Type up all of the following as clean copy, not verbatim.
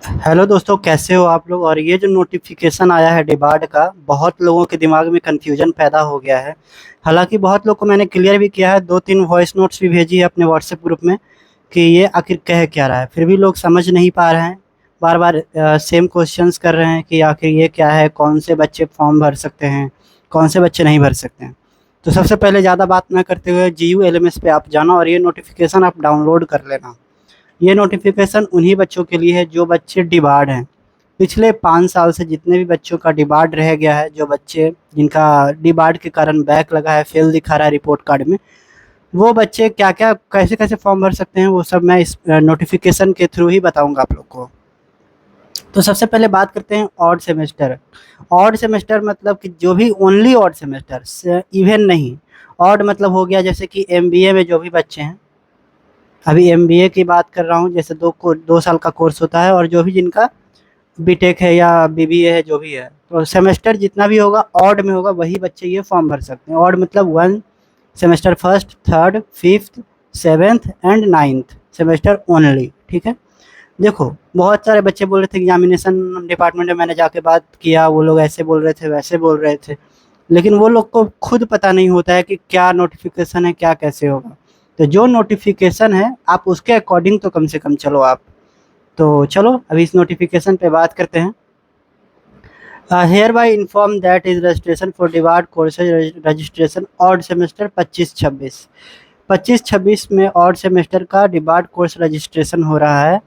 Hello दोस्तों, कैसे हो आप लोग। और ये जो नोटिफिकेशन आया है डिबार्ड का, बहुत लोगों के दिमाग में कन्फ्यूजन पैदा हो गया है। हालांकि बहुत लोग को मैंने क्लियर भी किया है, 2-3 वॉइस नोट्स भी भेजी है अपने व्हाट्सएप ग्रुप में कि ये आखिर कह क्या रहा है, फिर भी लोग समझ नहीं पा रहे हैं। बार बार सेम क्वेश्चंस कर रहे हैं कि आखिर ये क्या है, कौन से बच्चे फॉर्म भर सकते हैं, कौन से बच्चे नहीं भर सकते हैं। तो सबसे पहले ज़्यादा बात ना करते हुए GU LMS पे आप जाना और ये नोटिफिकेशन आप डाउनलोड कर लेना। ये नोटिफिकेशन उन्हीं बच्चों के लिए है जो बच्चे डिबार्ड हैं। पिछले 5 साल से जितने भी बच्चों का डिबार्ड रह गया है, जो बच्चे जिनका डिबार्ड के कारण बैक लगा है, फेल दिखा रहा है रिपोर्ट कार्ड में, वो बच्चे क्या क्या कैसे कैसे फॉर्म भर सकते हैं, वो सब मैं इस नोटिफिकेशन के थ्रू ही बताऊंगा आप लोग को। तो सबसे पहले बात करते हैं ऑड सेमेस्टर। ऑड सेमेस्टर मतलब कि जो भी ओनली ऑड सेमेस्टर, इवन नहीं। ऑड मतलब हो गया जैसे कि MBA में जो भी बच्चे हैं, अभी MBA की बात कर रहा हूँ, जैसे 2 साल का कोर्स होता है, और जो भी जिनका बीटेक है या BBA है, जो भी है, तो सेमेस्टर जितना भी होगा ऑड में होगा, वही बच्चे ये फॉर्म भर सकते हैं। ऑड मतलब 1 semester, first, third, fifth, seventh and ninth semester only. ठीक है। देखो, बहुत सारे बच्चे बोल रहे थे एग्जामिनेशन डिपार्टमेंट में, मैंने जाके बात किया, वो लोग ऐसे बोल रहे थे, वैसे बोल रहे थे, लेकिन वो लोग को खुद पता नहीं होता है कि क्या नोटिफिकेशन है, क्या कैसे होगा। तो जो नोटिफिकेशन है आप उसके अकॉर्डिंग तो कम से कम चलो आप। तो चलो अभी इस नोटिफिकेशन पे बात करते हैं। Hereby inform that is registration for debarred courses registration odd semester 25-26। 25-26 में ऑड सेमेस्टर का डिबार्ड कोर्स रजिस्ट्रेशन हो रहा है।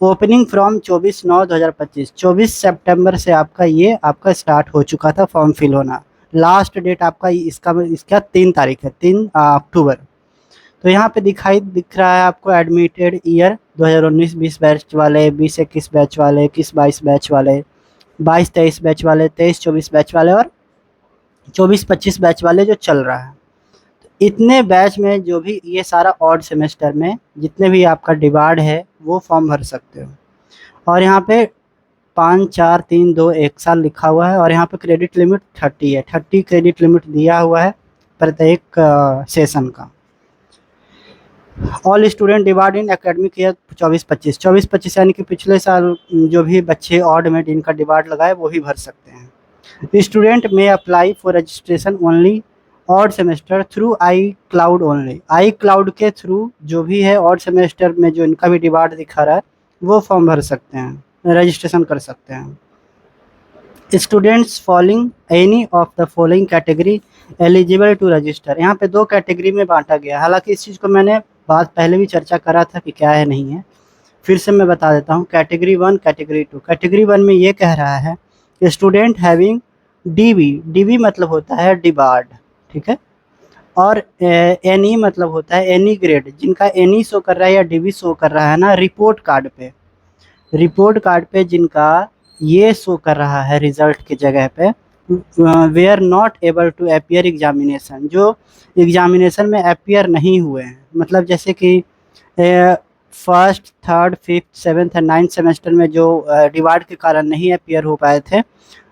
ओपनिंग फ्रॉम 24/9/2025, 24 सितंबर से आपका स्टार्ट हो चुका था फॉर्म फिल होना। लास्ट डेट आपका इसका 3 तारीख है, 3 अक्टूबर। तो यहाँ पे दिख रहा है आपको एडमिटेड ईयर 2019-20 बैच वाले, 20-21 बैच वाले, 21-22 बैच वाले, 22-23 बैच वाले, 23-24 बैच वाले, और 24-25 बैच वाले जो चल रहा है। इतने बैच में जो भी ये सारा ऑड सेमेस्टर में जितने भी आपका डिबार्ड है वो फॉर्म भर सकते हो। और यहाँ पे 5 4 3 2 1 साल लिखा हुआ है, और यहाँ पे क्रेडिट लिमिट 30 है, 30 क्रेडिट लिमिट दिया हुआ है प्रत्येक सेशन का। All student divide in academic year 24-25 यानी कि पिछले साल जो भी बच्चे ऑड में जिनका डिवाइड लगा है वो ही भर सकते हैं। स्टूडेंट में apply for registration only odd semester through I cloud only. I cloud के थ्रू जो भी है ऑड सेमेस्टर में जो इनका भी डिवाइड दिखा रहा है वो फॉर्म भर सकते हैं, रजिस्ट्रेशन कर सकते हैं। Students following any of the following category eligible to register. यहाँ पे 2 कैटेगरी में बांटा गया। हालांकि इस चीज़ को मैंने बात पहले भी चर्चा करा था कि क्या है नहीं है, फिर से मैं बता देता हूँ। Category 1, category 2। कैटेगरी 1 में ये कह रहा है कि स्टूडेंट हैविंग DB मतलब होता है डिबार्ड, ठीक है, और NE मतलब होता है एनी ग्रेड। जिनका NE शो कर रहा है या DB शो कर रहा है ना रिपोर्ट कार्ड पे जिनका ये शो कर रहा है रिजल्ट की जगह पे, we are not able to appear examination, जो एग्जामिनेशन में अपियर नहीं हुए हैं। मतलब जैसे कि first, third, fifth, seventh and ninth semester में जो डिवार्ड के कारण नहीं अपियर हो पाए थे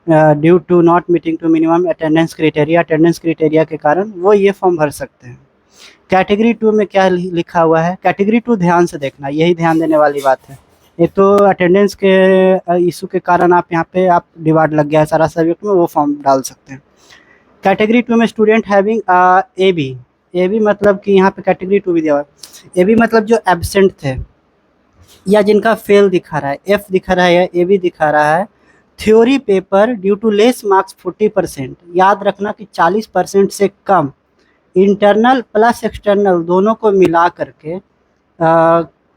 due to not meeting to minimum attendance criteria के कारण, वो ये फॉर्म भर सकते हैं। कैटेगरी 2 में क्या लिखा हुआ है, कैटेगरी 2 ध्यान से देखना, यही ध्यान देने वाली बात है। एक तो अटेंडेंस के इशू के कारण आप यहाँ पे आप डिवाइड लग गया है सारा सब्जेक्ट में, वो फॉर्म डाल सकते हैं। कैटेगरी 2 में स्टूडेंट हैविंग AB मतलब कि यहाँ पे कैटेगरी 2 भी दिया हुआ है। AB मतलब जो एब्सेंट थे या जिनका फेल दिखा रहा है, F दिखा रहा है या AB दिखा रहा है, theory paper due to less marks 40%। याद रखना कि 40% से कम इंटरनल प्लस एक्सटर्नल दोनों को मिला करके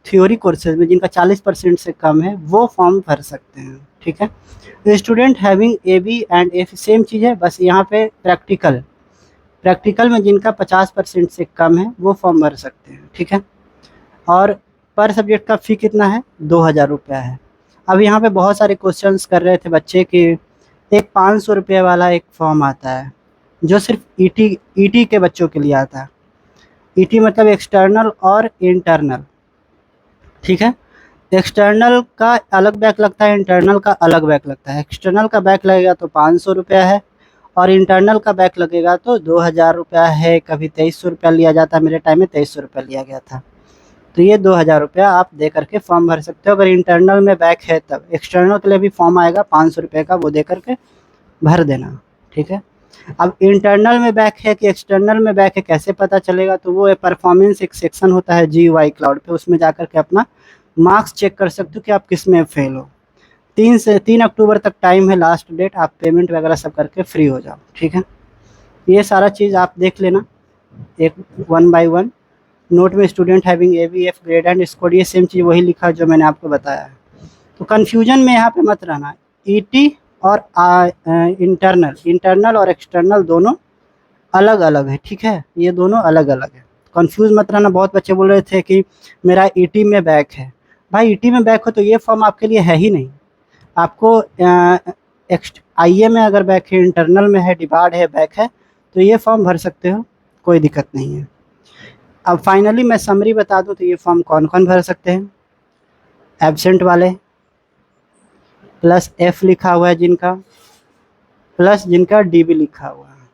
थ्योरी कोर्सेज में जिनका 40% से कम है वो फॉर्म भर सकते हैं। ठीक है। Student having AB and F same चीज़ है, बस यहाँ पे प्रैक्टिकल में जिनका 50% से कम है वो फॉर्म भर सकते हैं। ठीक है। और पर सब्जेक्ट का फ़ी कितना है, 2000 रुपया है। अब यहाँ पे बहुत सारे क्वेश्चंस कर रहे थे बच्चे कि एक 500 रुपये वाला एक फॉर्म आता है जो सिर्फ ET के बच्चों के लिए आता है। ET मतलब एक्सटर्नल और इंटरनल, ठीक है। एक्सटर्नल का अलग बैक लगता है, इंटरनल का अलग बैक लगता है। एक्सटर्नल का बैक लगेगा तो 500 रुपया है, और इंटरनल का बैक लगेगा तो 2000 रुपया है। कभी 2300 रुपया लिया जाता है, मेरे टाइम में 2300 रुपया लिया गया था। तो ये 2000 रुपया आप दे करके फॉर्म भर सकते हो। अगर इंटरनल में बैक है तब, एक्सटर्नल के लिए भी फॉर्म आएगा 500 रुपये का, वो दे करके भर देना, ठीक है। अब इंटरनल में बैक है कि एक्सटर्नल में बैक है कैसे पता चलेगा, तो वो परफॉर्मेंस एक सेक्शन होता है GUI क्लाउड पे, उसमें जा कर के अपना मार्क्स चेक कर सकते हो कि आप किस में फेल हो। 3 अक्टूबर तक टाइम है लास्ट डेट, आप पेमेंट वगैरह सब करके फ्री हो जाओ, ठीक है। ये सारा चीज़ आप देख लेना एक 1 बाय 1। नोट में student having ABF grade and score, ये सेम चीज़ वही लिखा जो मैंने आपको बताया है। तो कन्फ्यूजन में यहाँ पे मत रहना। ET और इंटरनल और एक्सटर्नल दोनों अलग अलग है, ठीक है, ये दोनों अलग अलग है, कंफ्यूज मत रहना। बहुत बच्चे बोल रहे थे कि मेरा ET में बैक है। भाई ET में बैक हो तो ये फॉर्म आपके लिए है ही नहीं। आपको IA में अगर बैक है, इंटरनल में है, डिबार्ड है, बैक है, तो ये फॉर्म भर सकते हो, कोई दिक्कत नहीं है। अब फाइनली मैं समरी बता दूं तो ये फॉर्म कौन कौन भर सकते हैं। एब्सेंट वाले, प्लस F लिखा हुआ है जिनका, प्लस जिनका DB लिखा हुआ है।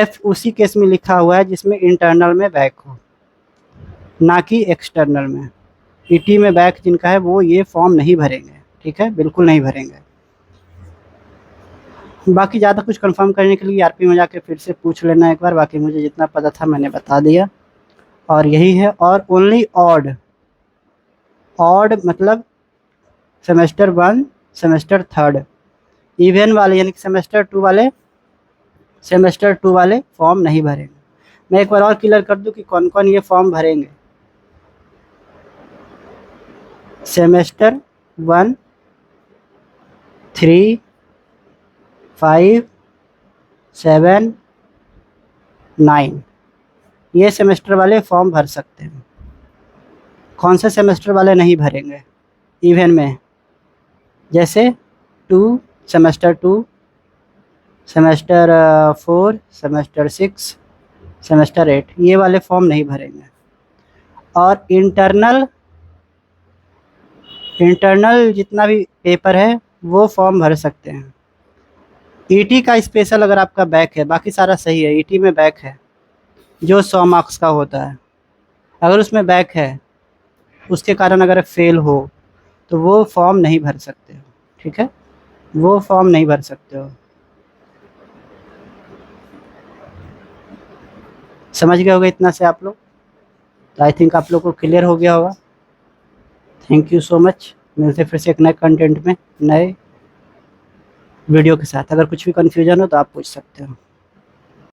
F उसी केस में लिखा हुआ है जिसमें इंटरनल में बैक हो, ना कि एक्सटर्नल में। ET में बैक जिनका है वो ये फॉर्म नहीं भरेंगे, ठीक है, बिल्कुल नहीं भरेंगे। बाकी ज़्यादा कुछ कंफर्म करने के लिए RP में जाके फिर से पूछ लेना एक बार। बाकी मुझे जितना पता था मैंने बता दिया, और यही है। और ओनली ऑड मतलब सेमेस्टर 1 सेमेस्टर 3, इवन वाले यानी कि सेमेस्टर 2 वाले फॉर्म नहीं भरेंगे। मैं एक बार और क्लियर कर दूं कि कौन कौन ये फॉर्म भरेंगे। सेमेस्टर 1, 3, 5, 7, 9 ये सेमेस्टर वाले फॉर्म भर सकते हैं। कौन से सेमेस्टर वाले नहीं भरेंगे इवन में, जैसे सेमेस्टर 2, सेमेस्टर 4, सेमेस्टर 6, सेमेस्टर 8, ये वाले फॉर्म नहीं भरेंगे। और इंटरनल जितना भी पेपर है वो फॉर्म भर सकते हैं। ET का स्पेशल अगर आपका बैक है, बाकी सारा सही है। ET में बैक है जो 100 मार्क्स का होता है, अगर उसमें बैक है उसके कारण अगर फेल हो तो वो फॉर्म नहीं भर सकते हो, ठीक है, वो फॉर्म नहीं भर सकते हो। समझ गए होगे इतना से आप लोग, तो आई थिंक आप लोग को क्लियर हो गया होगा। Thank you so much. मिलते फिर से एक नए कंटेंट में, नए वीडियो के साथ। अगर कुछ भी कन्फ्यूजन हो तो आप पूछ सकते हो।